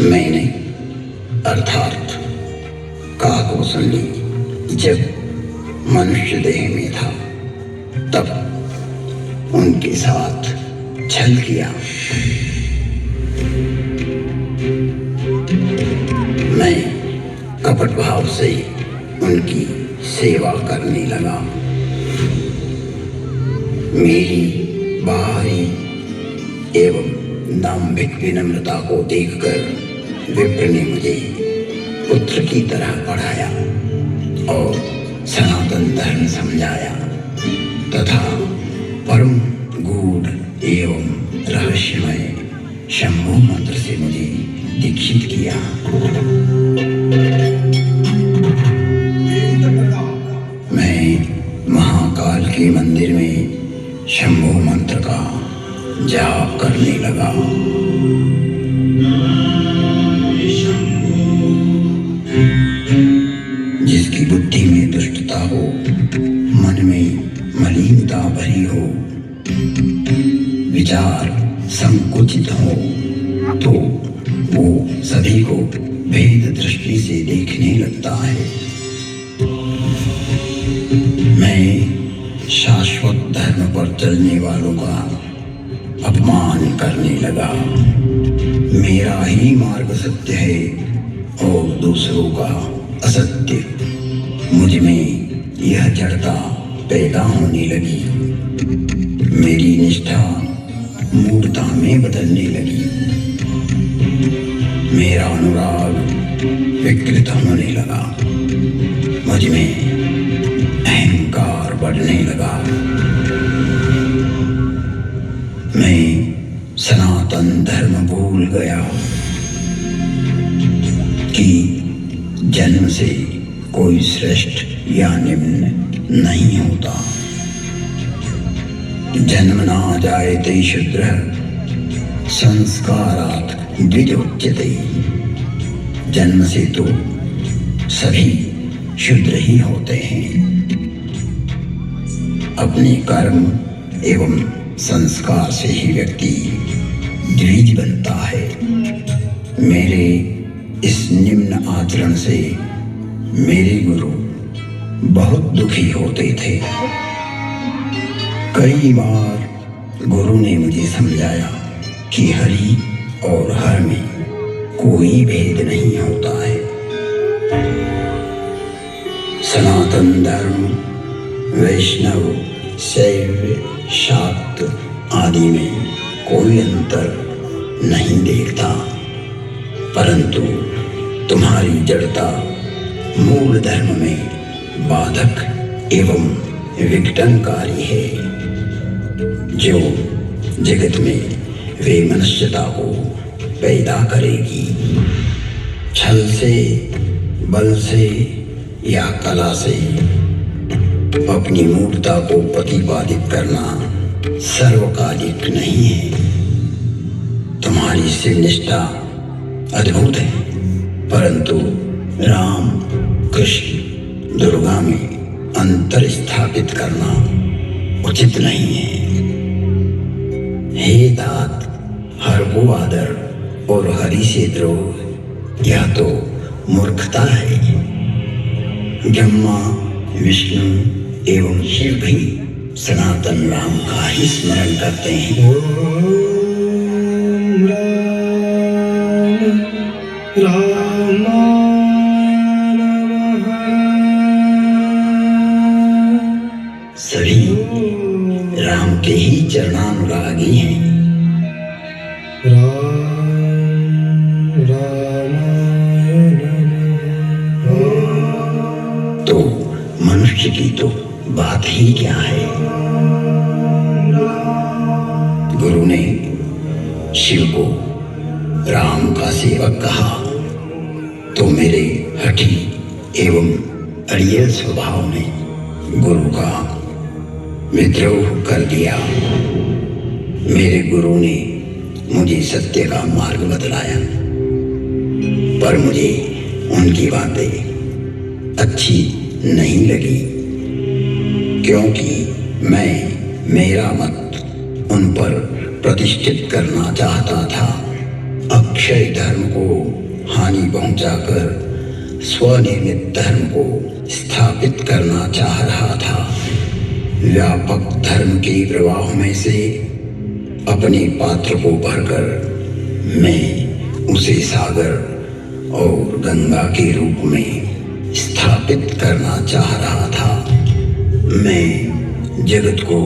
मैंने अर्थात काकभूषणी जब मनुष्य देह में था तब उनके साथ छल किया। मैं कपट भाव से उनकी सेवा करने लगा। मेरी बाहरी एवं दाम्भिक विनम्रता को देखकर विप्र ने मुझे पुत्र की तरह पढ़ाया और सनातन धर्म समझाया तथा परम गूढ़ एवं रहस्यमय शंभु मंत्र से मुझे दीक्षित किया। मैं महाकाल के मंदिर में शंभु मंत्र का जाप करने लगा। जिसकी बुद्धि में दुष्टता हो, मन में मलिनता भरी हो, विचार संकुचित हो, तो वो सभी को भेद दृष्टि से देखने लगता है। मैं शाश्वत धर्म पर चलने वालों का अपमान करने लगा। मेरा ही मार्ग सत्य है और दूसरों का असत्य। मुझ में यह जड़ता पैदा होने लगी। मेरी निष्ठा मूढ़ता में बदलने लगी। मेरा अनुराग विकृत होने लगा। मुझ में अहंकार बढ़ने लगा। मैं सनातन धर्म भूल गया कि जन्म से कोई श्रेष्ठ या निम्न नहीं होता। जन्म ना जायते शूद्र संस्कारात् द्विजोच्यते। जन्म से तो सभी शूद्र ही होते हैं। अपने कर्म एवं संस्कार से ही व्यक्ति द्विज बनता है। मेरे इस निम्न आचरण से मेरे गुरु बहुत दुखी होते थे। कई बार गुरु ने मुझे समझाया कि हरि और हर में कोई भेद नहीं होता है। सनातन धर्म वैष्णव शैव शाक्त आदि में कोई अंतर नहीं देखता, परंतु तुम्हारी जड़ता मूल धर्म में बाधक एवं विघटनकारी है, जो जगत में वैमनस्यता को पैदा करेगी। छल से, बल से या कला से अपनी मूर्खता को प्रतिपादित करना सर्वकालिक नहीं है। तुम्हारी शिवनिष्ठा अद्भुत है, परंतु राम, कृष्ण, दुर्गा में अंतर स्थापित करना उचित नहीं है। हे तात, हर को आदर और हरि से द्रोह, यह तो मूर्खता है। ब्रह्मा, विष्णु एवं शिव भी सनातन राम का ही स्मरण करते हैं। सभी राम के ही चरणानुरागी हैं। तो मनुष्य की तो बात ही क्या है। गुरु ने शिव को राम का सेवक कहा तो मेरे हठी एवं अड़ियल स्वभाव ने गुरु का विद्रोह कर दिया। मेरे गुरु ने मुझे सत्य का मार्ग बतलाया, पर मुझे उनकी बातें अच्छी नहीं लगी, क्योंकि मेरा मत उन पर प्रतिष्ठित करना चाहता था। अक्षय धर्म को हानि पहुंचाकर स्वनिर्मित धर्म को स्थापित करना चाह रहा था। व्यापक धर्म के प्रवाह में से अपने पात्र को भरकर मैं उसे सागर और गंगा के रूप में स्थापित करना चाह रहा था। मैं जगत को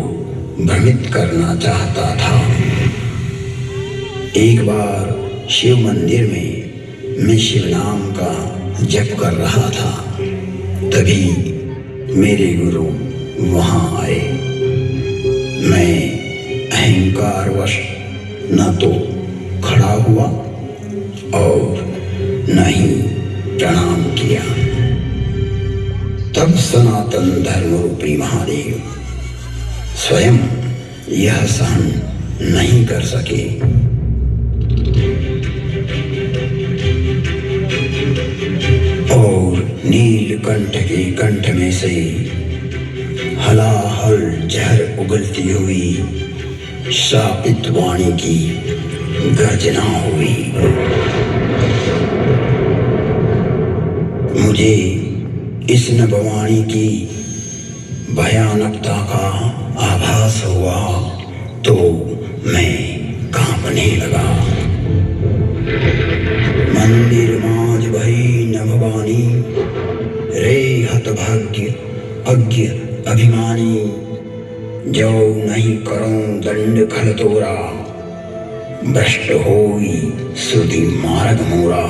भ्रमित करना चाहता था। एक बार शिव मंदिर में मैं शिव नाम का जप कर रहा था, तभी मेरे गुरु वहां आए। मैं अहंकारवश न तो खड़ा हुआ और न ही प्रणाम किया। तब सनातन धर्म रूपी महादेव स्वयं यह सहन नहीं कर सके। और नीलकंठ के कंठ में से हलाहल जहर उगलती हुई शापित वाणी की गर्जना हुई। मुझे इस नभवाणी की भयानकता का आभास हुआ तो मैं कांपने लगा। मंदिर माज भई नभवानी, रे हतभाग्य अज्ञ अभिमानी, जो नहीं करूं दंड खल तोरा, भ्रष्ट होई श्रुति मार्ग मोरा।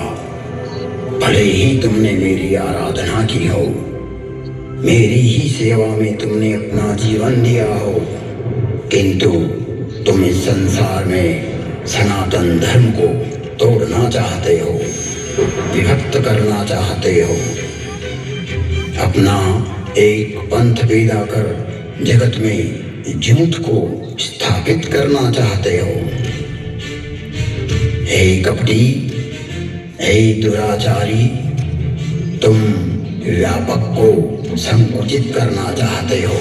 भले ही तुमने मेरी आराधना की हो, मेरी ही सेवा में तुमने अपना जीवन दिया हो, किंतु तुम इस संसार में सनातन धर्म को तोड़ना चाहते हो, विभक्त करना चाहते हो, अपना एक पंथ पैदा कर जगत में झूठ को स्थापित करना चाहते हो। हे कपटी, हे दुराचारी, तुम व्यापक को संकुचित करना चाहते हो।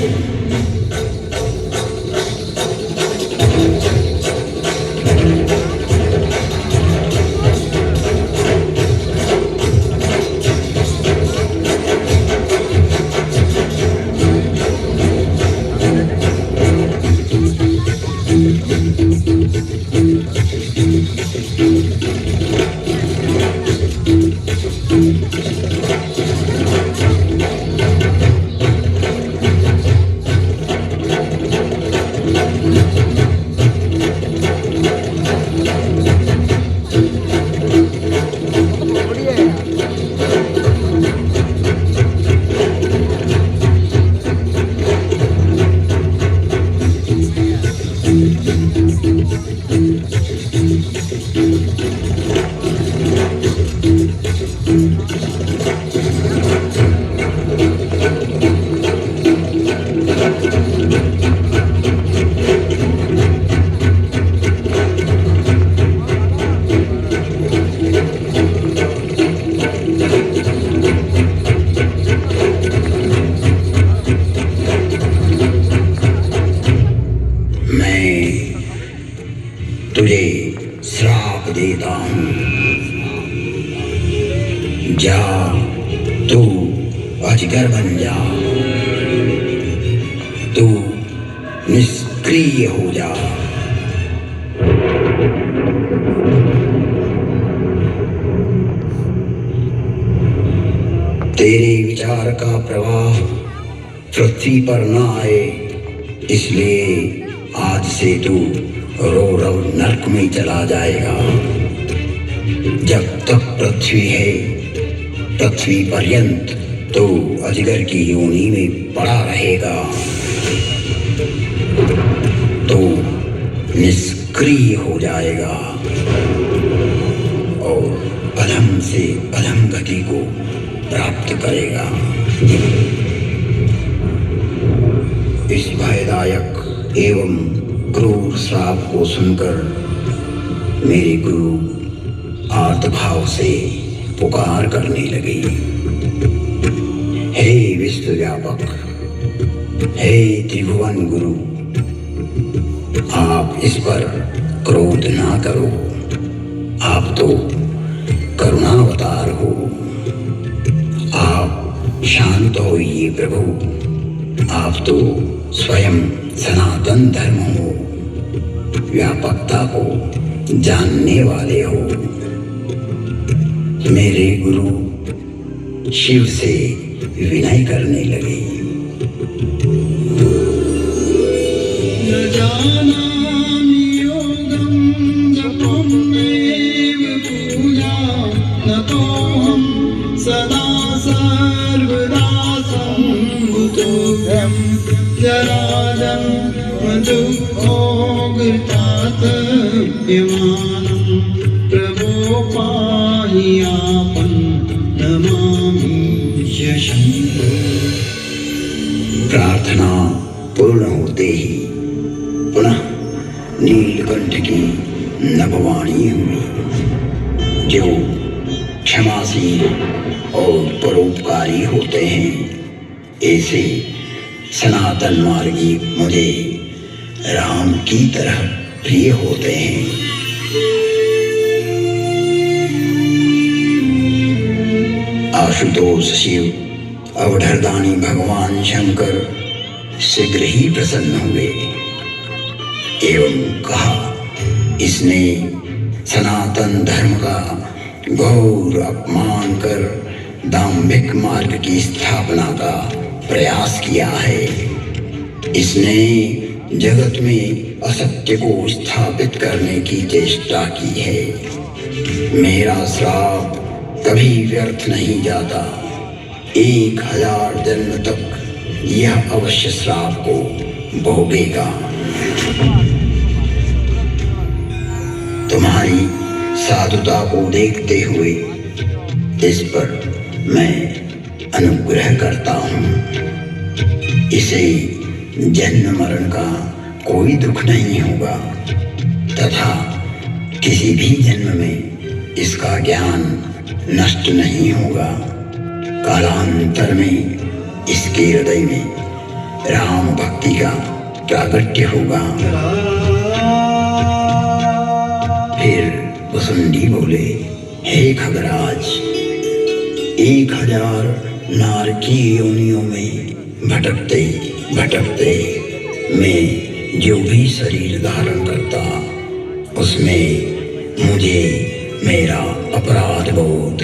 तुझे श्राप देता हूं, जा तू अजगर बन जा, तू निष्क्रिय हो जा। तेरे विचार का प्रवाह पृथ्वी पर न आए, इसलिए आज से तू रौरव नरक में चला जाएगा। जब तक पृथ्वी है, पृथ्वी पर्यंत तो अजगर की योनि में पड़ा रहेगा, तो निष्क्रिय हो जाएगा और अधम से अधम गति को प्राप्त करेगा। इस भयदायक एवं क्रूर श्राप को सुनकर मेरे गुरु आर्तभाव से पुकार करने लगे, हे विश्व व्यापक, हे त्रिभुवन गुरु, आप इस पर क्रोध ना करो, आप तो करुणावतार हो। आप शांत होइए प्रभु, आप तो स्वयं सनातन धर्म हो, व्यापकता को जानने वाले हो। मेरे गुरु शिव से विनय करने लगे। न जानामि योगं जपमेव पूजा न तोऽहं सदा सर्वदा सम्भुतोऽभ्यं जराजन्म दुःखोऽगतातप्यमानं प्रभो पाहि आपन् नमामि शम्भो। प्रार्थना पूर्ण होते ही पुनः नीलकंठ की नभवाणी हुई, जो क्षमाशील और परोपकारी होते हैं। ऐसे सनातन मार्गी मुझे राम की तरह प्रिय होते हैं। आशुतोष शिव अवधरदानी भगवान शंकर शीघ्र ही प्रसन्न हुए एवं कहा, इसने सनातन धर्म का घोर अपमान कर दाम्भिक मार्ग की स्थापना का प्रयास किया है। इसने जगत में असत्य को स्थापित करने की चेष्टा की है। मेरा श्राप कभी व्यर्थ नहीं जाता। 1000 जन्म तक यह अवश्य श्राप को भोगेगा। तुम्हारी साधुता को देखते हुए इस पर मैं अनुग्रह करता हूँ। इसे जन्म मरण का कोई दुख नहीं होगा तथा किसी भी जन्म में इसका ज्ञान नष्ट नहीं होगा। कालांतर में इसके हृदय में राम भक्ति का प्रागट्य होगा। फिर वसुंडी बोले, हे खगराज, 1000 नारकी योनियों में भटकते भटकते मैं जो भी शरीर धारण करता, उसमें मुझे मेरा अपराध बोध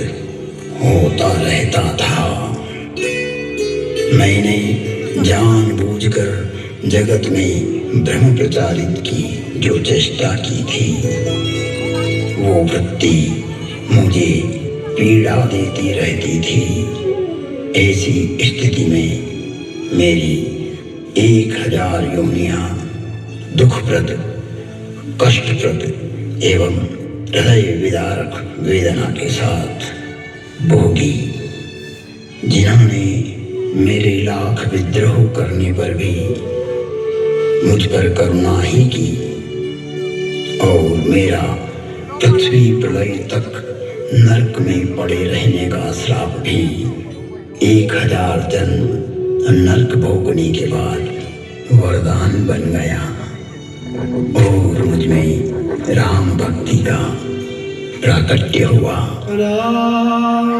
होता रहता था। मैंने जानबूझकर जगत में भ्रम प्रचारित की जो चेष्टा की थी, वो वृत्ति मुझे पीड़ा देती रहती थी। ऐसी स्थिति में मेरी 1000 योनियां दुखप्रद, कष्टप्रद एवं हृदय विदारक वेदना के साथ भोगी। जिन्होंने मेरे लाख विद्रोह करने पर भी मुझ पर करुणा ही की और मेरा पृथ्वी प्रलय तक नरक में पड़े रहने का श्राप भी 1000 जन्म नरक भोगने के बाद वरदान बन गया और मुझ में राम भक्ति का प्राकट्य हुआ। राम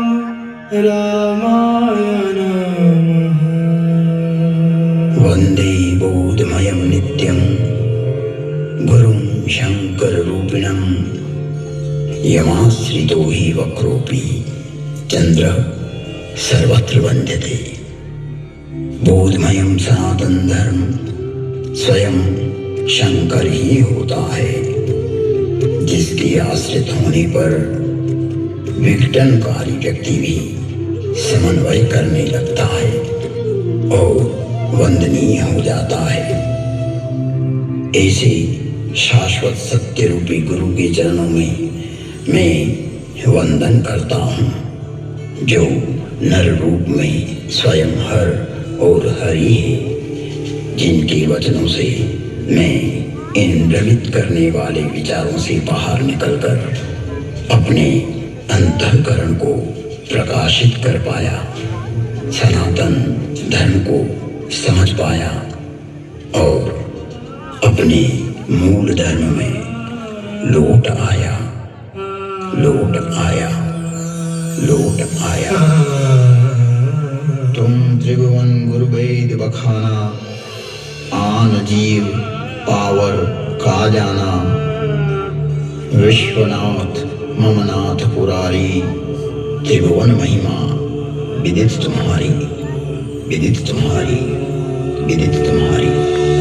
रामाय नमः। वंदे बोधमयं नित्यं गुरुं शंकर रूपिणं यमाश्रितो हि वक्रोऽपि चंद्र सर्वत्र वंद्यते। बोधमयं सनातन धर्म स्वयं शंकर ही होता है, जिसके आश्रित होने पर विघटनकारी व्यक्ति भी समन्वय करने लगता है और वंदनीय हो जाता है। ऐसे शाश्वत सत्य रूपी गुरु के चरणों में मैं वंदन करता हूँ, जो नर रूप में स्वयं हर और हरि है, जिनके वचनों से मैं इन भ्रमित करने वाले विचारों से बाहर निकलकर अपने अंतःकरण को प्रकाशित कर पाया, सनातन धर्म को समझ पाया और अपने मूल धर्म में लौट आया, लौट आया, लौट आया। तुम त्रिभुवन गुरुवेद बखाना, आन जीव पावर का जाना। विश्वनाथ ममनाथ पुरारी, त्रिभुवन महिमा विदित तुम्हारी, विदित तुम्हारी, विदित तुम्हारी।